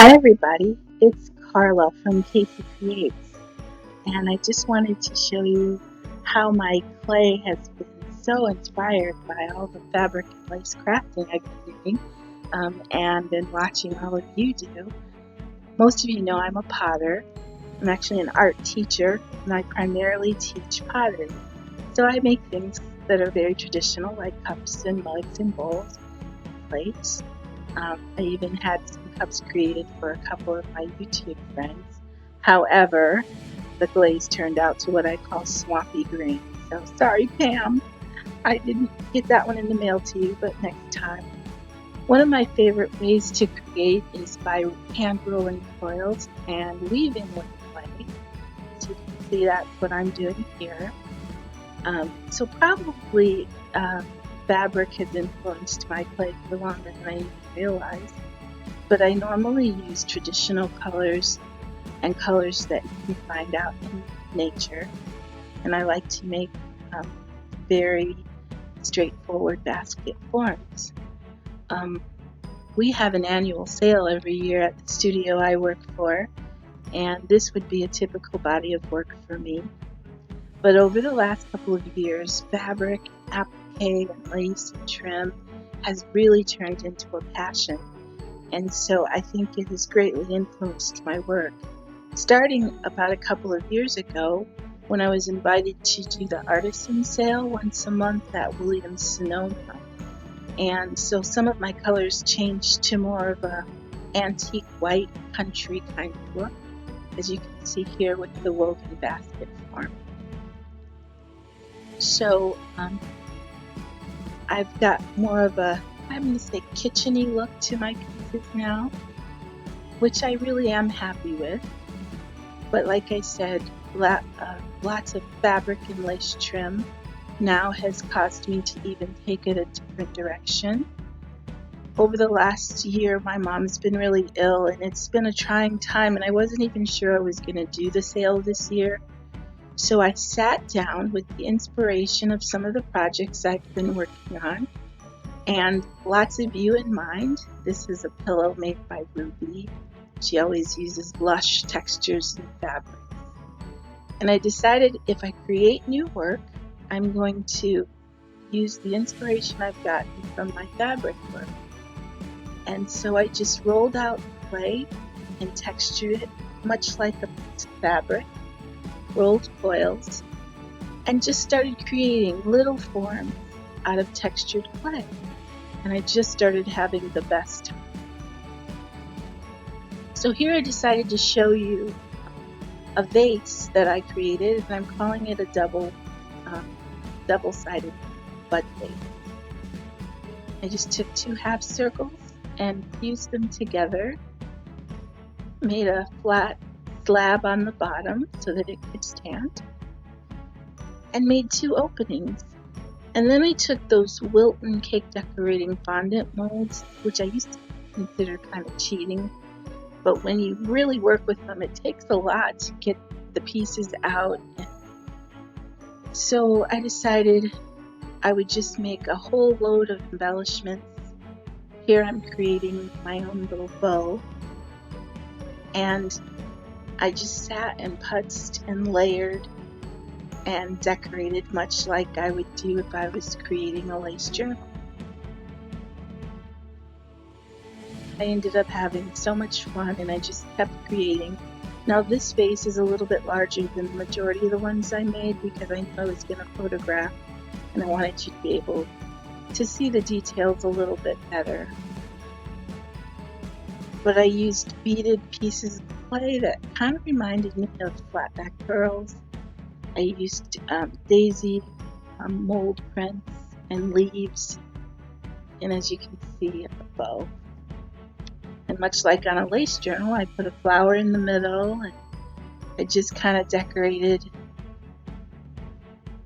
Hi everybody, it's Carla from Casey Creates, and I just wanted to show you how my clay has been so inspired by all the fabric and lace crafting I've been doing and been watching all of you do. Most of you know I'm a potter. I'm actually an art teacher, and I primarily teach pottery. So I make things that are very traditional, like cups and mugs and bowls, plates. I even had some cups created for a couple of my YouTube friends. However, the glaze turned out to what I call swampy green. So sorry, Pam, I didn't get that one in the mail to you, but next time. One of my favorite ways to create is by hand rolling foils and weaving with clay. So you can see that's what I'm doing here. So probably fabric has influenced my clay for longer than I even realized. But I normally use traditional colors and colors that you can find out in nature. And I like to make very straightforward basket forms. We have an annual sale every year at the studio I work for, and this would be a typical body of work for me. But over the last couple of years, fabric, applique, and lace and trim has really turned into a passion. And so I think it has greatly influenced my work. Starting about a couple of years ago, when I was invited to do the artisan sale once a month at Williams-Sonoma. And so some of my colors changed to more of a antique white country kind of look, as you can see here with the woven basket form. So I've got more of a, I'm going to say, kitchen-y look to my pieces now, which I really am happy with. But like I said, lots of fabric and lace trim now has caused me to even take it a different direction. Over the last year, my mom's been really ill, and it's been a trying time, and I wasn't even sure I was going to do the sale this year. So I sat down with the inspiration of some of the projects I've been working on, and lots of you in mind. This is a pillow made by Ruby. She always uses lush textures and fabrics. And I decided if I create new work, I'm going to use the inspiration I've gotten from my fabric work. And so I just rolled out clay and textured it much like a piece of fabric, rolled foils, and just started creating little forms out of textured clay. And I just started having the best time. So here I decided to show you a vase that I created, and I'm calling it a double-sided bud vase. I just took two half circles and fused them together, made a flat slab on the bottom so that it could stand, and made two openings. And then I took those Wilton cake decorating fondant molds, which I used to consider kind of cheating, but when you really work with them, it takes a lot to get the pieces out. So I decided I would just make a whole load of embellishments. Here I'm creating my own little bow, and I just sat and putzed and layered and decorated much like I would do if I was creating a lace journal. I ended up having so much fun, and I just kept creating. Now this vase is a little bit larger than the majority of the ones I made because I knew I was going to photograph, and I wanted you to be able to see the details a little bit better. But I used beaded pieces of clay that kind of reminded me of flatback pearls. I used daisy mold prints and leaves, and as you can see, a bow. And much like on a lace journal, I put a flower in the middle, and I just kind of decorated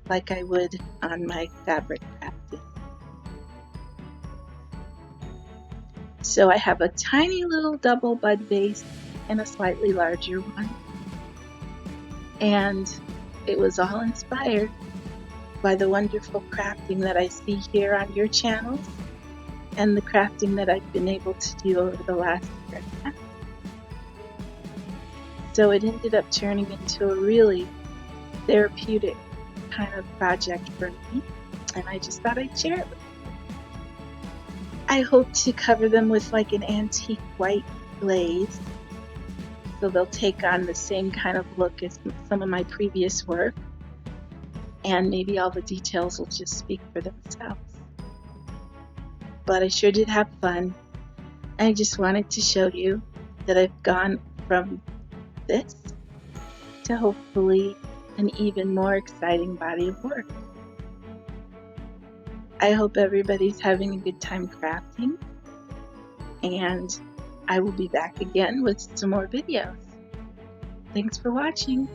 like I would on my fabric crafting. So I have a tiny little double bud vase and a slightly larger one. And it was all inspired by the wonderful crafting that I see here on your channels and the crafting that I've been able to do over the last year and a half. So it ended up turning into a really therapeutic kind of project for me, and I just thought I'd share it with you. I hope to cover them with like an antique white glaze, so they'll take on the same kind of look as some of my previous work, and maybe all the details will just speak for themselves. But I sure did have fun. I just wanted to show you that I've gone from this to hopefully an even more exciting body of work. I hope everybody's having a good time crafting, and I will be back again with some more videos. Thanks for watching.